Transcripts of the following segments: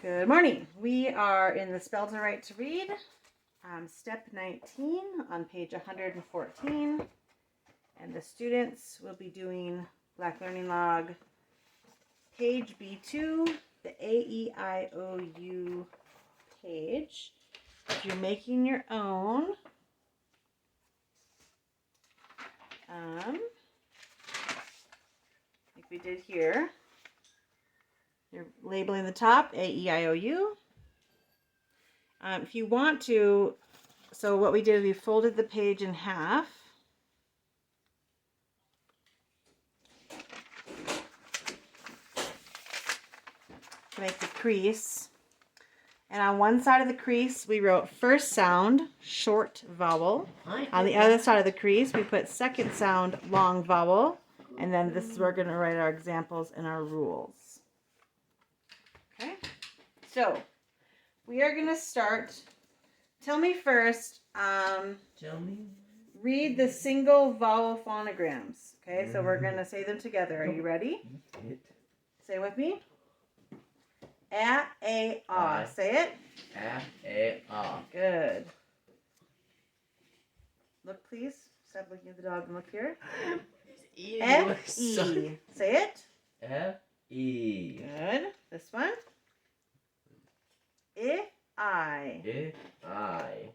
Good morning. We are in the Spell to Write to Read, step 19 on page 114. And the students will be doing Black Learning Log, page B2, the AEIOU page. If you're making your own, like we did here, you're labeling the top, AEIOU. If you want to, so what we did is we folded the page in half. To make the crease. And on one side of the crease, we wrote first sound, short vowel. On the other side of the crease, we put second sound, long vowel. And then this is where we're going to write our examples and our rules. Okay? So, we are going to start. Tell me first. Read the single vowel phonograms. Okay, so we're going to say them together. Are you ready? Say with me. A, A, ah. Say it. A, ah. Good. Look, please. Stop looking at the dog and look here. F, E. Say it. F, E. Good. This one. I, I. I.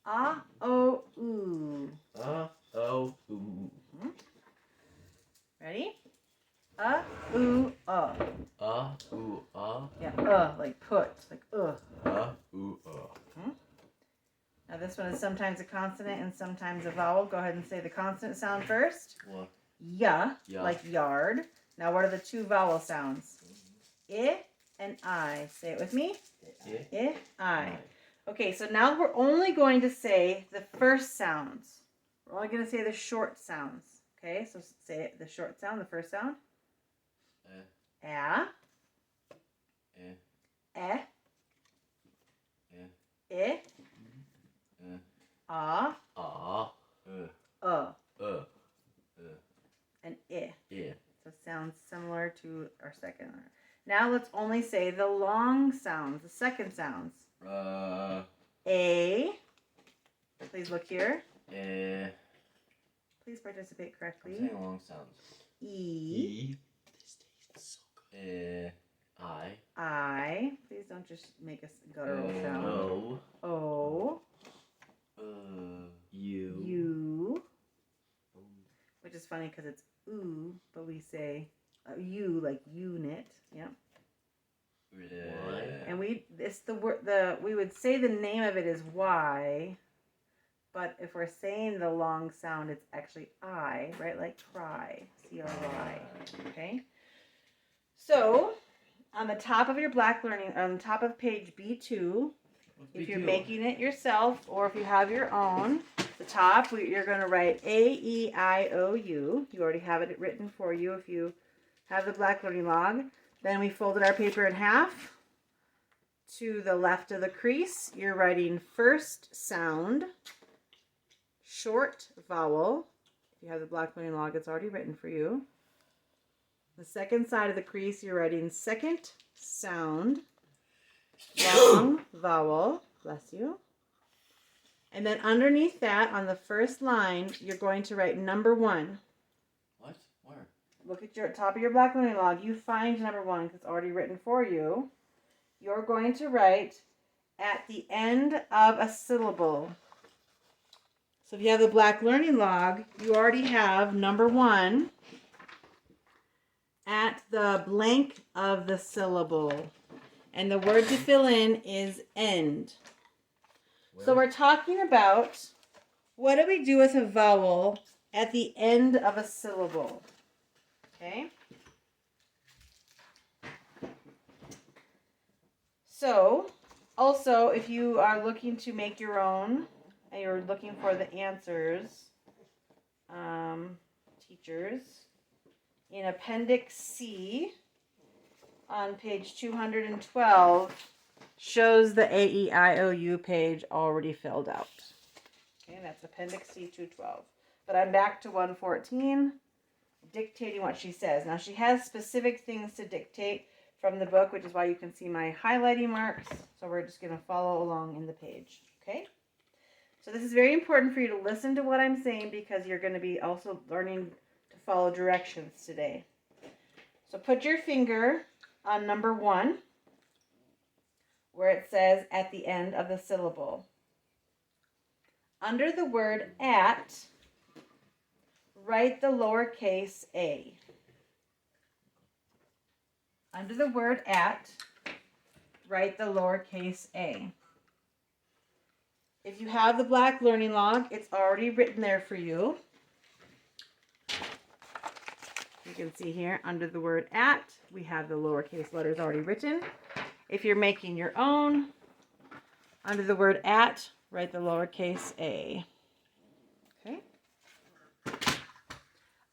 A, O, U. O, U. Ready? A, U, U, Yeah, like put, like U, Now this one is sometimes a consonant and sometimes a vowel. Go ahead and say the consonant sound first. What? Ya, like yard. Now what are the two vowel sounds? I and I. Say it with me. I. Okay, so now we're only going to say the first sounds. We're only going to say the short sounds. Okay, so say it, the short sound, the first sound. A. I. And I. So it sounds similar to our second one. Now let's only say the long sounds, the second sounds. A. Please look here. Please participate correctly. I'm saying long sounds. E. This tastes so good. I. I. Please don't just make a guttural sound. O. U. U. Which is funny because it's oo, but we say U like unit. Yep. And we would say the name of it is Y, but if we're saying the long sound, it's actually I, right? Like cry, C-R-Y. Okay. So on the top of your Black Learning, on the top of page B2, if you're making it yourself or if you have your own, the top you're going to write AEIOU. You already have it written for you if you have the Black Learning Log. Then we folded our paper in half. To the left of the crease, you're writing first sound, short vowel. If you have the Black Learning Log, it's already written for you. The second side of the crease, you're writing second sound, long vowel. Bless you. And then underneath that, on the first line, you're going to write number 1. What? Where? Look at your top of your Black Learning Log. You find number 1 because it's already written for you. You're going to write at the end of a syllable. So if you have the Black Learning Log, you already have number 1 at the blank of the syllable. And the word to fill in is end. So we're talking about what do we do with a vowel at the end of a syllable? Okay. So, also, if you are looking to make your own and you're looking for the answers, teachers, in Appendix C on page 212 shows the AEIOU page already filled out. Okay, that's Appendix C 212. But I'm back to 114, dictating what she says. Now, she has specific things to dictate. from the book, which is why you can see my highlighting marks. So we're just going to follow along in the page, okay? So this is very important for you to listen to what I'm saying because you're going to be also learning to follow directions today. So put your finger on number 1, where it says at the end of the syllable. Under the word at, write the lowercase a. Under the word at, write the lowercase a. If you have the black learning log, it's already written there for you. You can see here under the word at, we have the lowercase letters already written. If you're making your own, under the word at, write the lowercase a. Okay.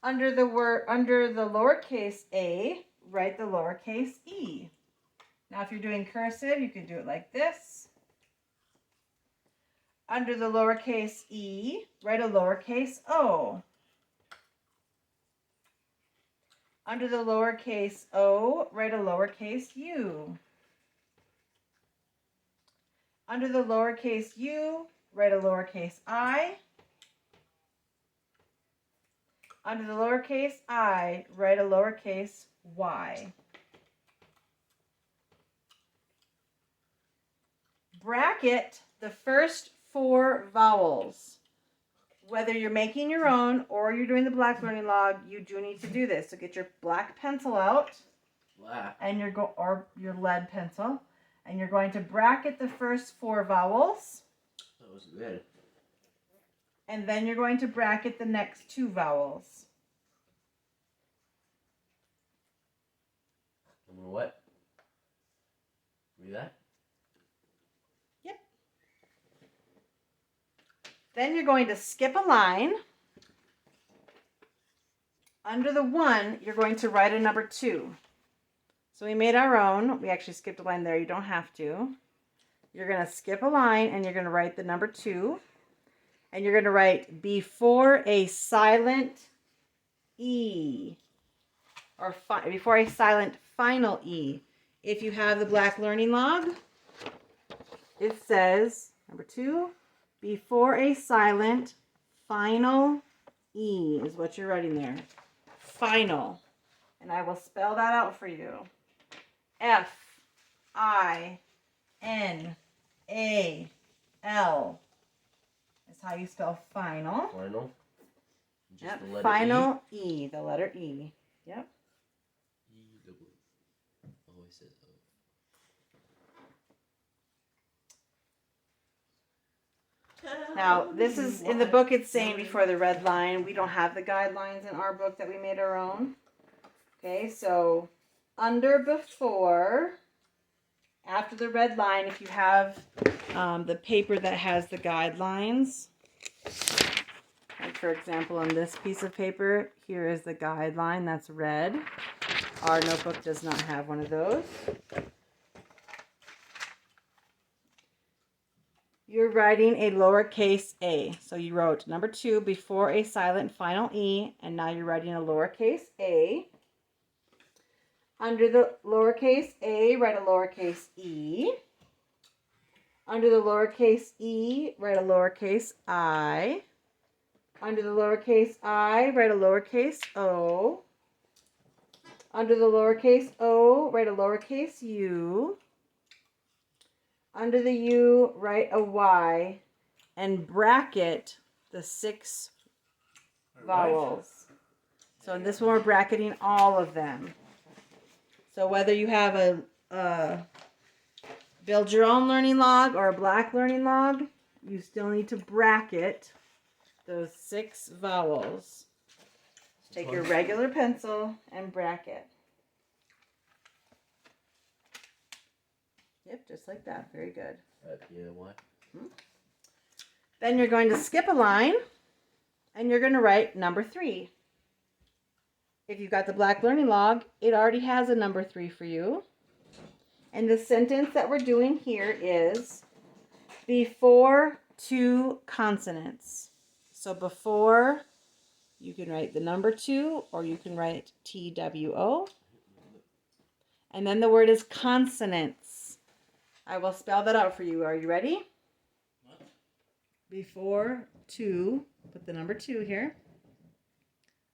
Under the lowercase a, write the lowercase e. Now if you're doing cursive, you can do it like this. Under the lowercase e, write a lowercase o. Under the lowercase o, write a lowercase u. Under the lowercase u, write a lowercase I. Under the lowercase I, write a lowercase y. Bracket the first 4 vowels. Whether you're making your own or you're doing the black learning log, you do need to do this. So get your black pencil out. Black. And or your lead pencil. And you're going to bracket the first 4 vowels. That was good. And then you're going to bracket the next 2 vowels. Number what? Read that? Yep. Then you're going to skip a line. Under the 1, you're going to write a number 2. So we made our own. We actually skipped a line there. You don't have to. You're going to skip a line and you're going to write the number 2. And you're going to write before a silent E. Or before a silent final E. If you have the black learning log, it says, number 2, before a silent final E is what you're writing there. Final. And I will spell that out for you. F-I-N-A-L is how you spell final. Final. Just Yep. the letter Final E, the letter E. Yep. E-double. Always says O. Now, this is, in the book it's saying before the red line. We don't have the guidelines in our book that we made our own. Okay, so under before, after the red line, if you have the paper that has the guidelines, like for example on this piece of paper, here is the guideline that's red. Our notebook does not have one of those. You're writing a lowercase a. So you wrote number 2 before a silent final E, and now you're writing a lowercase a. Under the lowercase a, write a lowercase e. Under the lowercase e, write a lowercase I. Under the lowercase I, write a lowercase o. Under the lowercase o, write a lowercase u. Under the U, write a Y and bracket the 6 vowels. So in this one, we're bracketing all of them. So whether you have a build your own learning log or a black learning log, you still need to bracket those 6 vowels. Take your regular pencil and bracket. Yep, just like that. Very good. Yeah, what? Then you're going to skip a line, and you're going to write number 3. If you've got the black learning log, it already has a number 3 for you. And the sentence that we're doing here is before 2 consonants. So before, you can write the number 2, or you can write TWO. And then the word is consonants. I will spell that out for you. Are you ready? What? Before 2, put the number 2 here.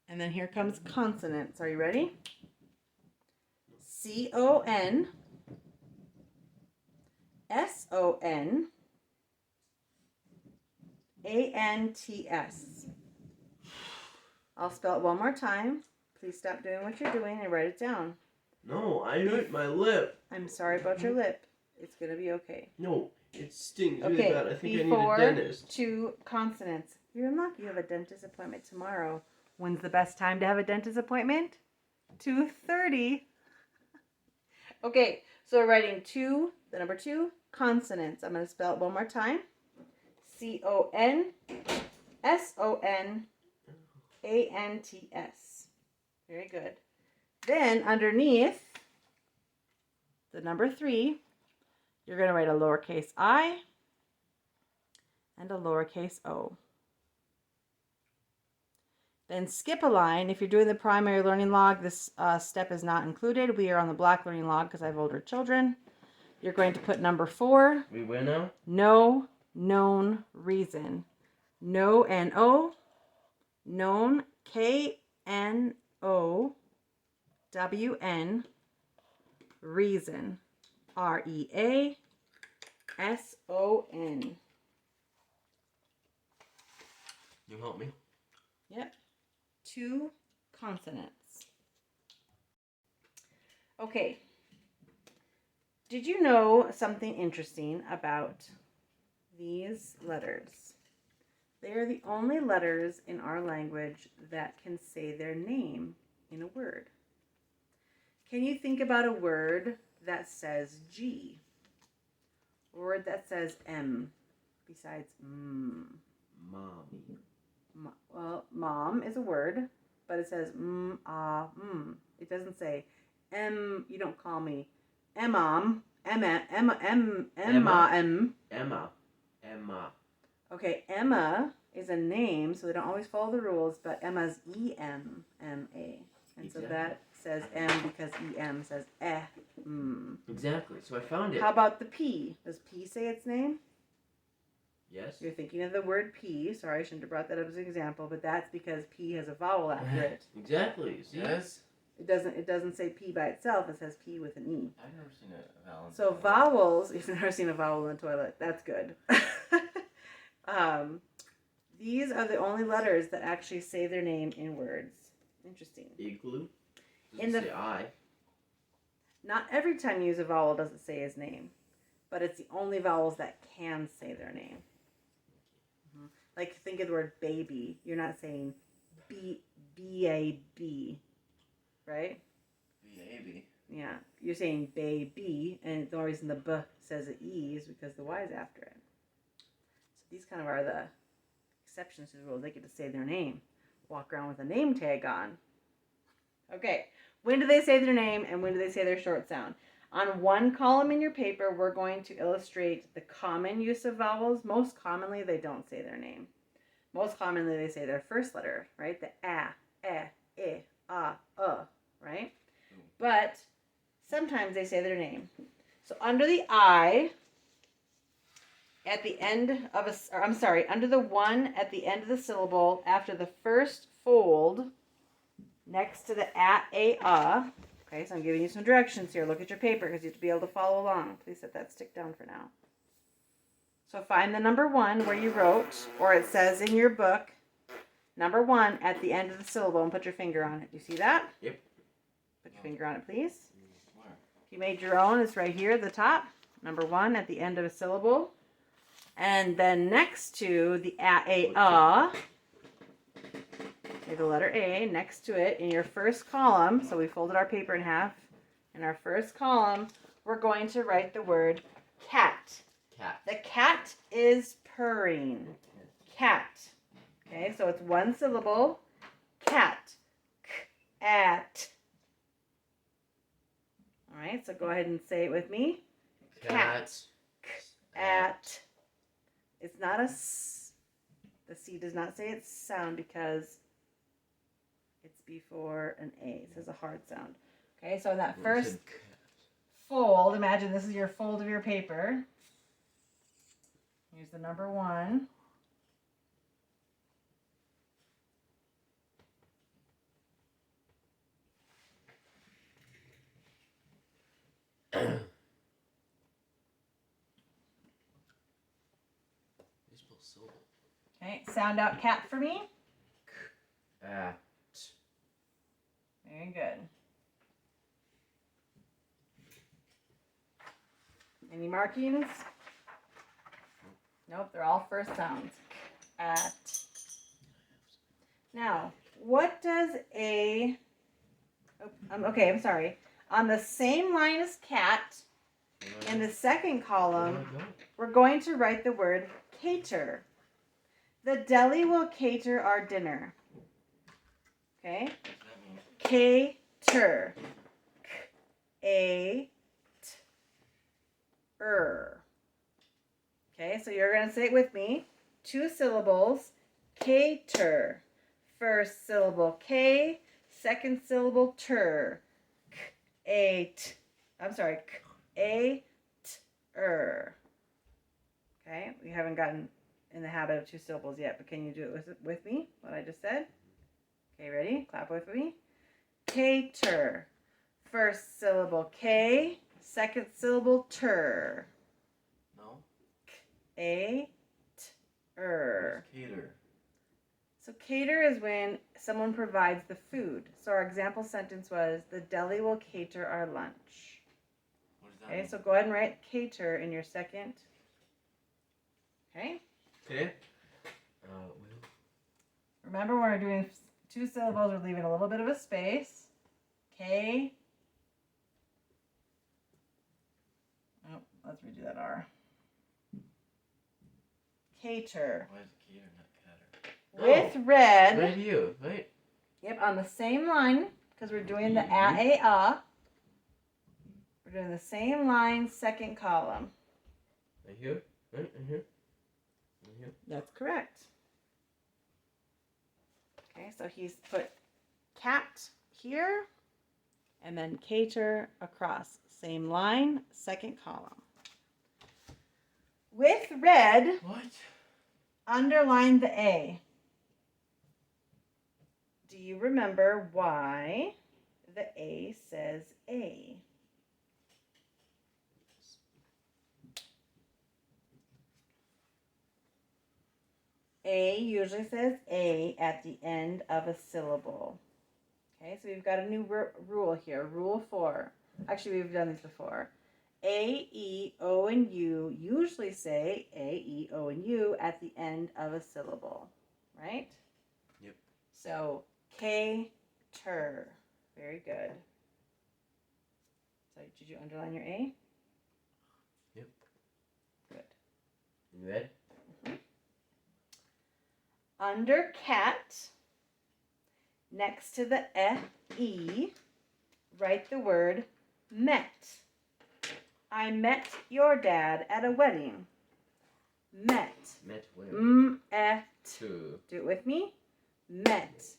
And then here comes consonants. Are you ready? CON, SON, ANTS. I'll spell it one more time. Please stop doing what you're doing and write it down. No, I hurt my lip. I'm sorry about your lip. It's going to be okay. No, it stings really bad. I think I need a dentist. 2 consonants. You're in luck. You have a dentist appointment tomorrow. When's the best time to have a dentist appointment? 2:30. Okay, so we're writing 2, the number 2, consonants. I'm going to spell it one more time. CON, SON, ANTS. Very good. Then underneath the number 3, you're going to write a lowercase I and a lowercase o. Then skip a line. If you're doing the primary learning log, this step is not included. We are on the black learning log because I have older children. You're going to put number 4. We win now? No known reason. No, N-O. Known, K-N-O-W-N. Reason, R-E-A-S-O-N. You help me? Yep. 2 consonants. Okay. Did you know something interesting about these letters? They are the only letters in our language that can say their name in a word. Can you think about a word that says G? A word that says M besides M? Mommy. Well, mom is a word, but it says It doesn't say M. You don't call me Emma. Emma. Okay, Emma is a name, so they don't always follow the rules, but Emma's E-M-M-A. And so that says M because E-M says Exactly, so I found it. How about the P? Does P say its name? Yes. You're thinking of the word P. Sorry, I shouldn't have brought that up as an example, but that's because P has a vowel after it. Exactly, see? Yes. It doesn't say P by itself. It says P with an E. I've never seen a vowel. So vowels, you've never seen a vowel in the toilet. That's good. These are the only letters that actually say their name in words. Interesting. Igloo? In Doesn't say I. Not every time you use a vowel does it say his name, but it's the only vowels that can say their name. Like think of the word baby. You're not saying B-A-B, right? B-A-B. Yeah, you're saying baby, and the only reason the B says an E is because the Y is after it. So these kind of are the exceptions to the rule. They get to say their name. Walk around with a name tag on. Okay, when do they say their name and when do they say their short sound? On one column in your paper, we're going to illustrate the common use of vowels. Most commonly, they don't say their name. Most commonly, they say their first letter, right? The A, E, I, right? But sometimes they say their name. So under the I, at the end of under the 1 at the end of the syllable, after the first fold, next to the A, okay, so I'm giving you some directions here. Look at your paper because you have to be able to follow along. Please set that stick down for now. So find the number 1 where you wrote, or it says in your book, number 1 at the end of the syllable, and put your finger on it. Do you see that? Yep. Put your finger on it, please. Where? If you made your own, it's right here at the top. Number 1 at the end of a syllable. And then next to the the letter A, next to it in your first column, so we folded our paper in half. In our first column, we're going to write the word cat. Cat. The cat is purring. Cat. Okay, so it's one syllable. Cat. K-at. All right, so go ahead and say it with me. Cat. At. It's not a S. The C does not say its sound because it's before an A. It says a hard sound. Okay, so that first fold, imagine this is your fold of your paper. Here's the number 1. Okay, sound out cat for me. At. Very good. Any markings? Nope, they're all first sounds. At. Now, what does a... okay, I'm sorry. On the same line as cat, in the second column, we're going to write the word cater. The deli will cater our dinner. Okay? Cater. K-A-T-er. Okay, so you're going to say it with me. 2 syllables. Cater. First syllable K, second syllable ter. K-A-T. I'm sorry. K-A-T-er. Okay, we haven't gotten in the habit of 2 syllables yet, but can you do it with me, what I just said? Okay, ready? Clap with me. Cater. First syllable K, second syllable ter. No? A-T-er. Cater. So cater is when someone provides the food. So our example sentence was, the deli will cater our lunch. What does that Okay, mean? so go ahead and write cater in your second. Okay? Okay. Remember, when we're doing 2 syllables, we're leaving a little bit of a space. K. Oh, let's redo that R. Cater. Why is it cater, not catter? With red. Right you, right? Yep, on the same line, because we're doing the AEIOU. We're doing the same line, second column. Right here, right here. Right here. That's correct. Okay, so he's put cat here, and then cater across. Same line, second column. With red, What? underline the A. Do you remember why the A says A? A usually says A at the end of a syllable. Okay, so we've got a new rule here. Rule 4. Actually, we've done this before. A, E, O, and U usually say A, E, O, and U at the end of a syllable. Right? Yep. So, cater. Very good. So, did you underline your A? Yep. Good. In red? Under cat, next to the F-E, write the word met. I met your dad at a wedding. Met. Met where? M-et. Two. Do it with me. Met.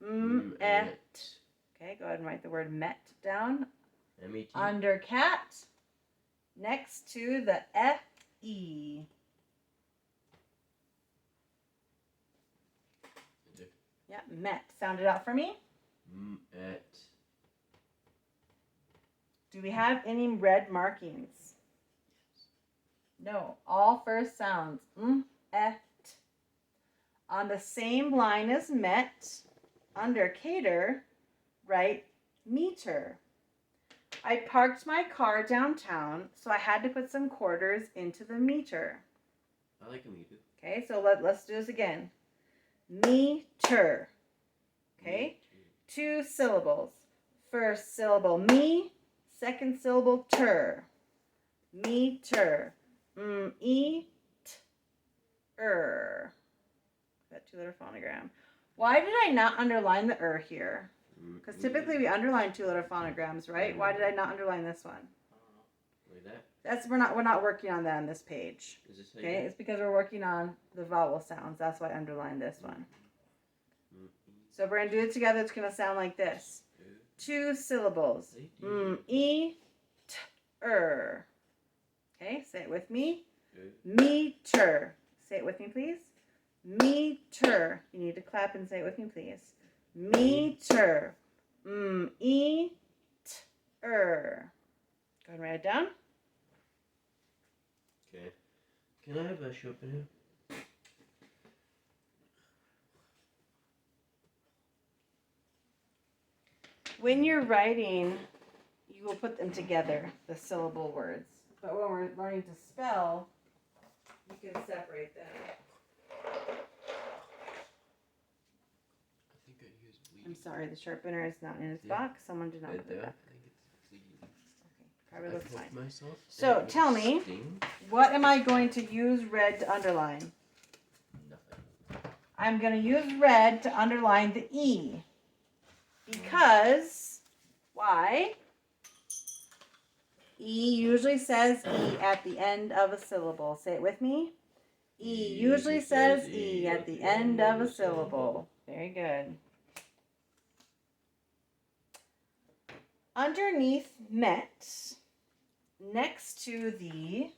M-et. Met. Okay, go ahead and write the word met down. M-E-T. Under cat, next to the F-E. Yeah, met. Sound it out for me. Met. Do we have any red markings? No, all first sounds. Et. On the same line as met, under cater, write meter. I parked my car downtown, so I had to put some quarters into the meter. I like a meter. Okay, so let's do this again. Meter. Okay, 2 syllables. First syllable me, second syllable ter. Meter. E-t-er. That 2-letter phonogram. Why did I not underline the here? Because typically we underline 2-letter phonograms, right? Why did I not underline this one? Like that? We're not working on that on this page. Is this Okay, it's because we're working on the vowel sounds. That's why I underlined this one. So we're going to do it together. It's going to sound like this. 2 syllables. E-t-er. it with me. Okay. Meter. Say it with me, please. Meter. You need to clap and say it with me, please. Meter. E-T-er. Go ahead and write it down. Okay. Can I have a shoe opener? When you're writing, you will put them together, the syllable words. But when we're learning to spell, you can separate them. I think I used weed. I'm sorry, the sharpener is not in its Yeah. box. Someone did not Right put it there. back. I think it's weed. Okay, probably I looks poked fine. myself. So, and it tell would me. sting. What am I going to use red to underline? Nothing. I'm going to use red to underline the E. Because, why? E usually says E at the end of a syllable. Say it with me. E usually says E at the end of a syllable. Very good. Underneath met, next to the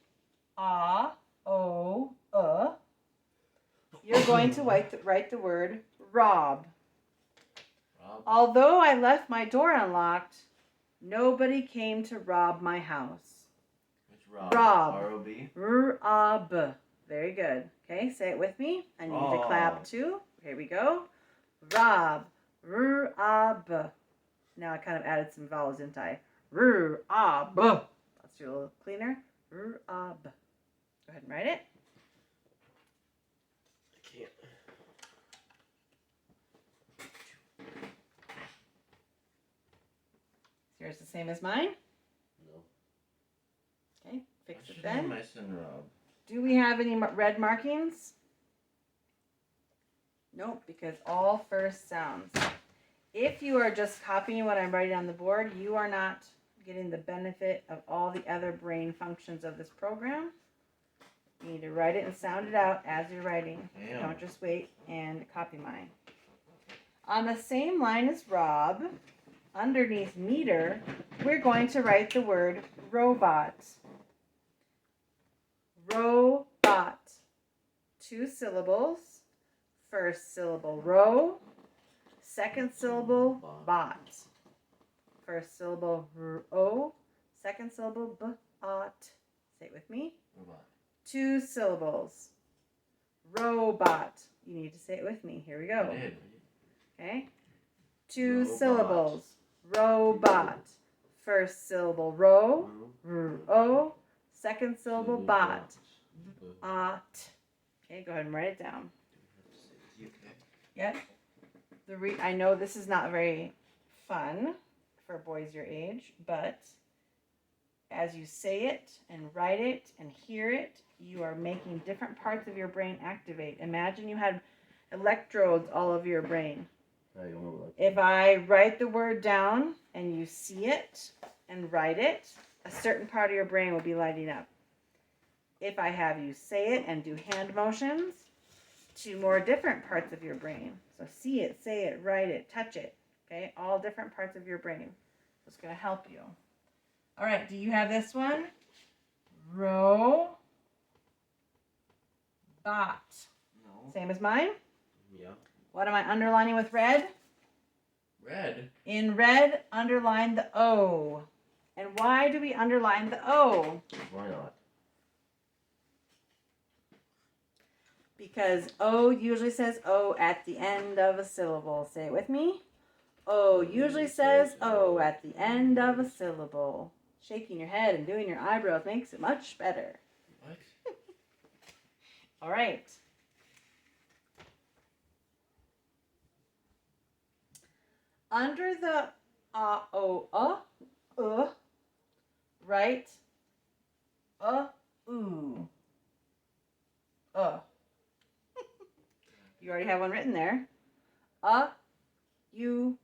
A, O, you're going to write the word rob. Rob. Although I left my door unlocked, nobody came to rob my house. Which Rob? Rob. R-O-B? Rob. Very good. Okay, say it with me. I need you to clap too. Here we go. Rob. Rob. Now I kind of added some vowels, didn't I? Rob. Let's do a little cleaner. Rob. Go ahead and write it. I can't. Yours the same as mine? No. Okay, I fix it should name then. my son Rob. Do we have any red markings? Nope, because all first sounds. If you are just copying what I'm writing on the board, you are not getting the benefit of all the other brain functions of this program. You need to write it and sound it out as you're writing. Damn. Don't just wait and copy mine. On the same line as Rob, underneath meter, we're going to write the word robot. Robot. 2 syllables. First syllable ro. Second syllable bot. First syllable o. Second syllable b-ot. Say it with me. Robot. 2 syllables. Robot. You need to say it with me. Here we go. I did. Okay. 2 Robot. syllables. Robot. First syllable ro. O. Second syllable bot. Ot. Okay, go ahead and write it down. Yep. I know this is not very fun for boys your age, but as you say it and write it and hear it, you are making different parts of your brain activate. Imagine you had electrodes all over your brain. If I write the word down and you see it and write it, a certain part of your brain will be lighting up. If I have you say it and do hand motions, 2 more different parts of your brain. So see it, say it, write it, touch it. Okay, all different parts of your brain. It's going to help you. All right, do you have this one? Robot. No. Same as mine? Yeah. What am I underlining with red? Red. In red, underline the O. And why do we underline the O? Why not? Because O usually says O at the end of a syllable. Say it with me. O usually says O at the end of a syllable. Shaking your head and doing your eyebrows makes it much better. What? All right. Under the write ooh. You already have one written there. You